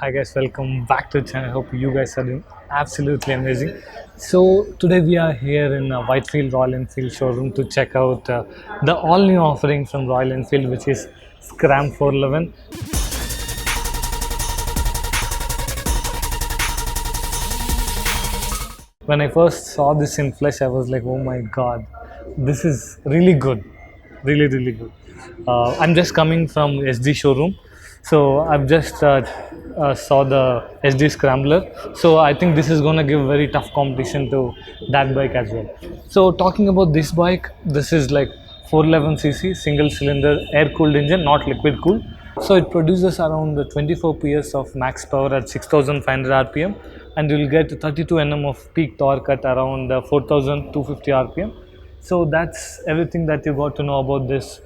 Hi guys, welcome back to the channel. Hope you guys are doing absolutely amazing. So today we are here in Whitefield Royal Enfield showroom to check out the all new offering from Royal Enfield, which is Scram 411. When I first saw this in flesh, I was like, oh my god, this is really good, really good. I'm just coming from SD showroom, so I've just saw the SD Scrambler. So I think this is gonna give very tough competition to that bike as well. So talking about this bike, this is like 411cc single cylinder air cooled engine, not liquid cooled. So it produces around 24 PS of max power at 6500 RPM, and you'll get 32 Nm of peak torque at around 4250 RPM. So that's everything that you got to know about this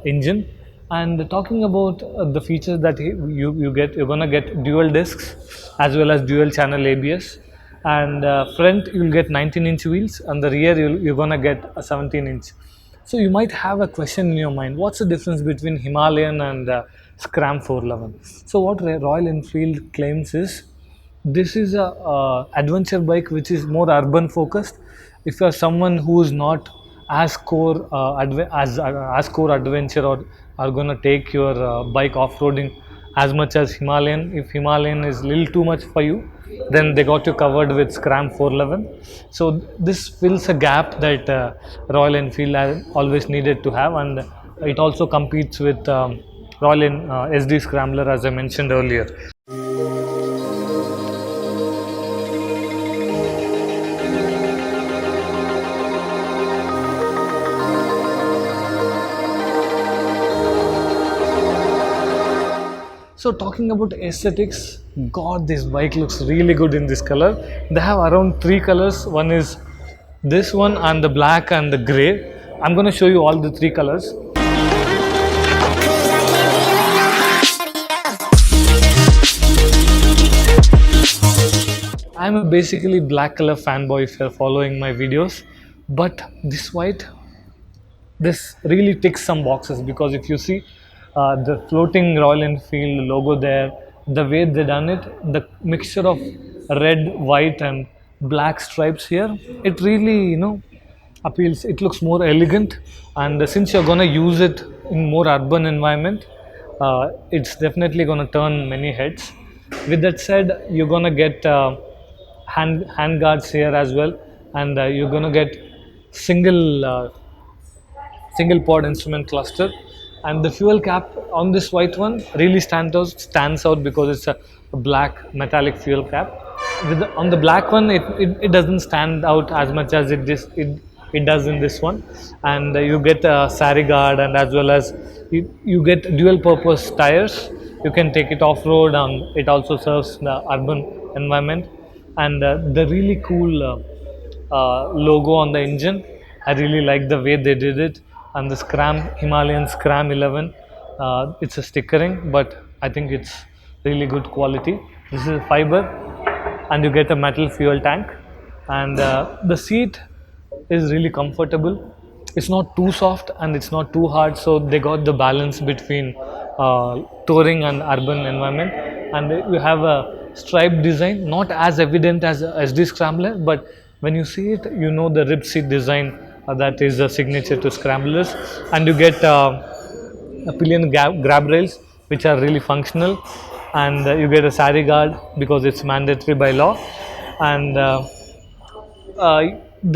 engine. And talking about the features that you get, you're gonna get dual discs as well as dual channel ABS. And front you'll get 19-inch wheels, and the rear you're gonna get a 17-inch. So you might have a question in your mind, what's the difference between Himalayan and Scram 411? So what Royal Enfield claims is, this is a adventure bike which is more urban focused. If you are someone who is not as core as core adventure, or are going to take your bike off-roading as much as Himalayan, if Himalayan is little too much for you, then they got you covered with Scram 411. So this fills a gap that Royal Enfield has always needed to have, and it also competes with SD Scrambler, as I mentioned earlier. So talking about aesthetics, god, this bike looks really good in this color. They have around 3 colors. One is this one, and the black and the gray. I'm going to show you all the 3 colors. I'm a basically black color fanboy if you're following my videos, but this white, this really ticks some boxes, because if you see the floating Royal Enfield logo there, the way they done it, the mixture of red, white and black stripes here, it really appeals. It looks more elegant, and since you're gonna use it in more urban environment, it's definitely gonna turn many heads. With that said, you're gonna get hand guards here as well, and you're gonna get single pod instrument cluster, and the fuel cap on this white one really stands out because it's a black metallic fuel cap. On the black one, it doesn't stand out as much as it does in this one. And you get a sari guard, and as well as you get dual purpose tires. You can take it off road, and it also serves the urban environment. And the really cool logo on the engine, I really like the way they did it. And the Himalayan Scram 11, it's a stickering, but I think it's really good quality. This is fiber, and you get a metal fuel tank, and the seat is really comfortable. It's not too soft and it's not too hard, so they got the balance between touring and urban environment. And you have a striped design, not as evident as SD Scrambler, but when you see it, you know the rib seat design. That is a signature to Scramblers. And you get a pillion grab rails, which are really functional, and you get a sari guard because it's mandatory by law. And the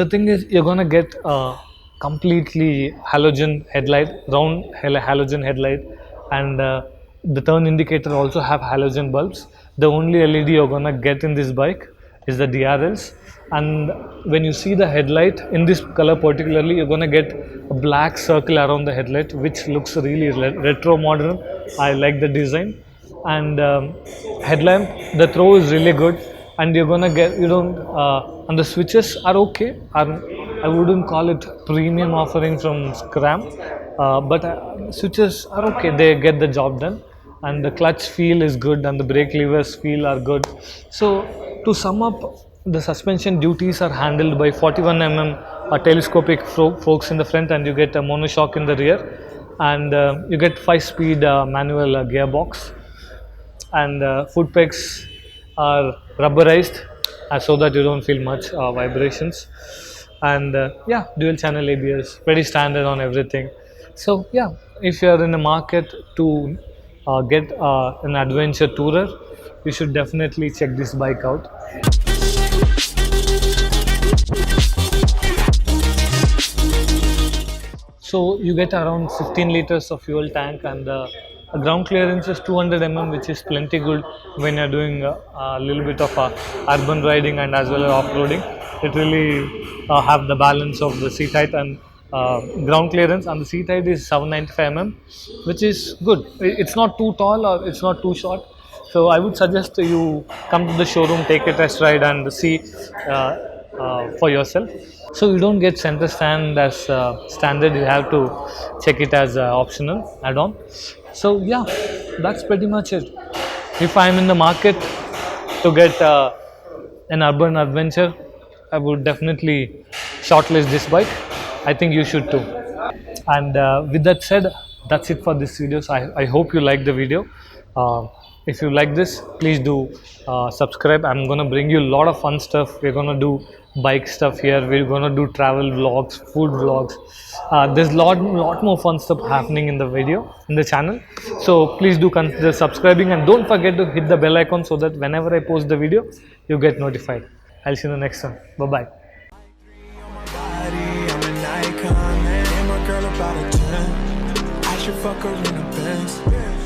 thing is, you're gonna get a completely halogen headlight, round halogen headlight, and the turn indicator also have halogen bulbs. The only LED you're gonna get in this bike is the DRLs. And when you see the headlight in this color particularly, you're going to get a black circle around the headlight, which looks really retro modern. I like the design. And headlamp, the throw is really good, and you're going to get, and the switches are okay. I wouldn't call it premium offering from Scram, but switches are okay. They get the job done, and the clutch feel is good, and the brake levers feel are good. So to sum up, the suspension duties are handled by 41 mm telescopic forks in the front, and you get a monoshock in the rear, and you get 5-speed manual gearbox. and foot pegs are rubberized so that you don't feel much vibrations. And yeah, dual channel ABS, pretty standard on everything. So yeah, if you are in the market to get an adventure tourer, you should definitely check this bike out. So you get around 15 liters of fuel tank, and ground clearance is 200 which is plenty good when you're doing a little bit of urban riding and as well as off-roading. It really have the balance of the seat height and ground clearance, and the seat height is 795 which is good. It's not too tall or it's not too short. So I would suggest you come to the showroom, take a test ride, and see for yourself. So you don't get center stand as standard. You have to check it as optional add-on. So yeah, that's pretty much it. If I'm in the market to get an urban adventure, I would definitely shortlist this bike. I think you should too. And with that said, that's it for this video. So I hope you like the video. If you like this, please do subscribe. I'm gonna bring you a lot of fun stuff. We're gonna do bike stuff here. We're gonna do travel vlogs, food vlogs. There's lot more fun stuff happening in the video, in the channel. So please do consider subscribing, and don't forget to hit the bell icon so that whenever I post the video, you get notified. I'll see you in the next one. Bye bye. Girl about a 10, I should fuck her in a Benz.